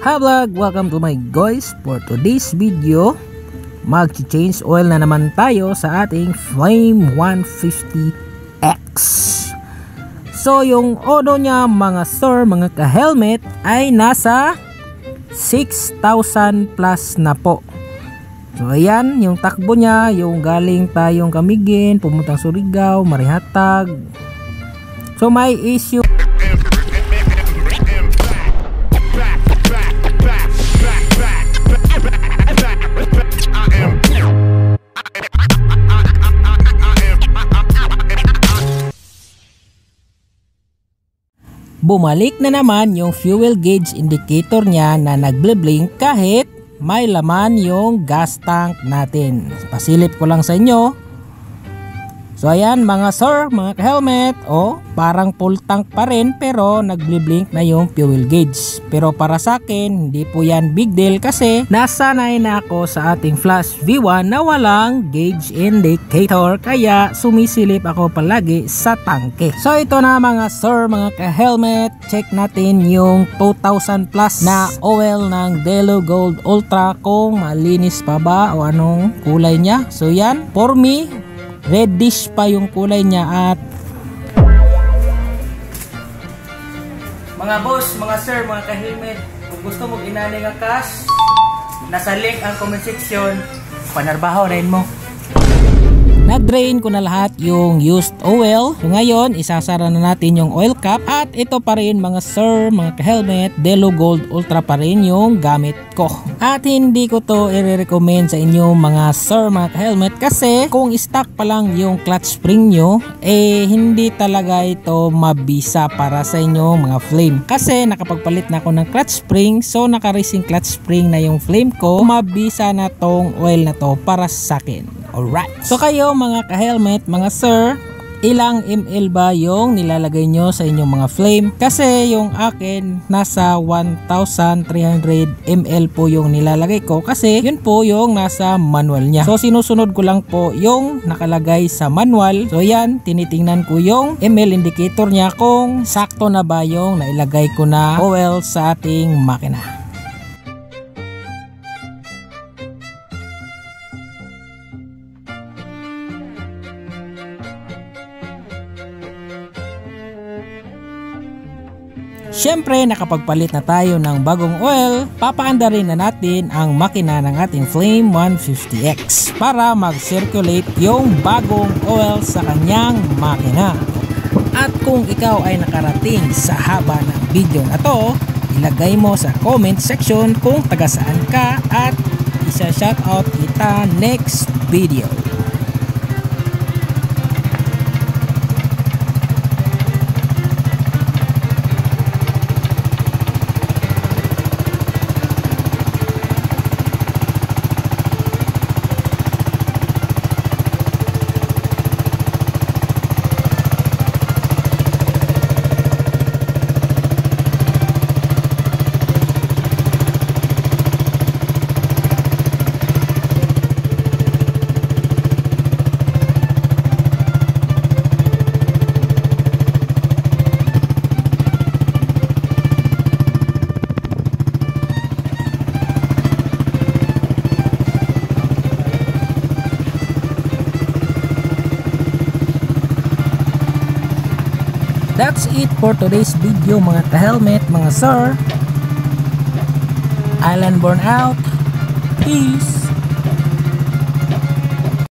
Hi vlog! Welcome to my guys. For today's video, mag-change oil na naman tayo sa ating Flame 150X. So yung odo niya mga sir, mga ka-helmet ay nasa 6,000 plus na po. So ayan, yung takbo niya, yung galing tayong Camiguin, pumuntang Surigao, Marihatag. So may issue. Bumalik na naman yung fuel gauge indicator niya na nagble-blink kahit may laman yung gas tank natin. Pasilip ko lang sa inyo. So ayan mga sir, mga ka-helmet, parang full tank pa rin pero nagble-blink na yung fuel gauge. Pero para sa akin, hindi po yan big deal kasi nasanay na ako sa ating flash V1 na walang gauge indicator kaya sumisilip ako palagi sa tangke. So ito na mga sir, mga ka-helmet, check natin yung 2,000 plus na oil ng Delo Gold Ultra kung malinis pa ba o anong kulay niya. So yan, for me, reddish pa yung kulay niya. At mga boss, mga sir, mga ka-helmet, kung gusto mo inani nga cash, nasa link ang comment section, panarbaho rin mo. Na-drain ko na lahat yung used oil. So ngayon, isasara na natin yung oil cap. At ito pa rin mga sir, mga ka-helmet, Delo Gold Ultra pa rin yung gamit ko. At hindi ko to i-recommend sa inyo mga sir, mga ka-helmet kasi kung stock pa lang yung clutch spring nyo, hindi talaga ito mabisa para sa inyo mga flame. Kasi nakapagpalit na ako ng clutch spring, so naka-racing clutch spring na yung flame ko, mabisa na tong oil na to para sa akin. Alright. So kayo mga ka-helmet, mga sir, ilang ml ba yung nilalagay nyo sa inyong mga flame? Kasi yung akin nasa 1,300 ml po yung nilalagay ko kasi yun po yung nasa manual niya. So sinusunod ko lang po yung nakalagay sa manual. So yan, tinitingnan ko yung ml indicator niya kung sakto na ba yung nailagay ko na oil sa ating makina. Siyempre, nakapagpalit na tayo ng bagong oil, papaandarin na natin ang makina ng ating Flame 150X para mag-circulate yung bagong oil sa kanyang makina. At kung ikaw ay nakarating sa haba ng video na to, ilagay mo sa comment section kung taga saan ka at isa-shoutout kita next video. That's it for today's video mga ka-helmet, mga sir. Island Born out. Peace.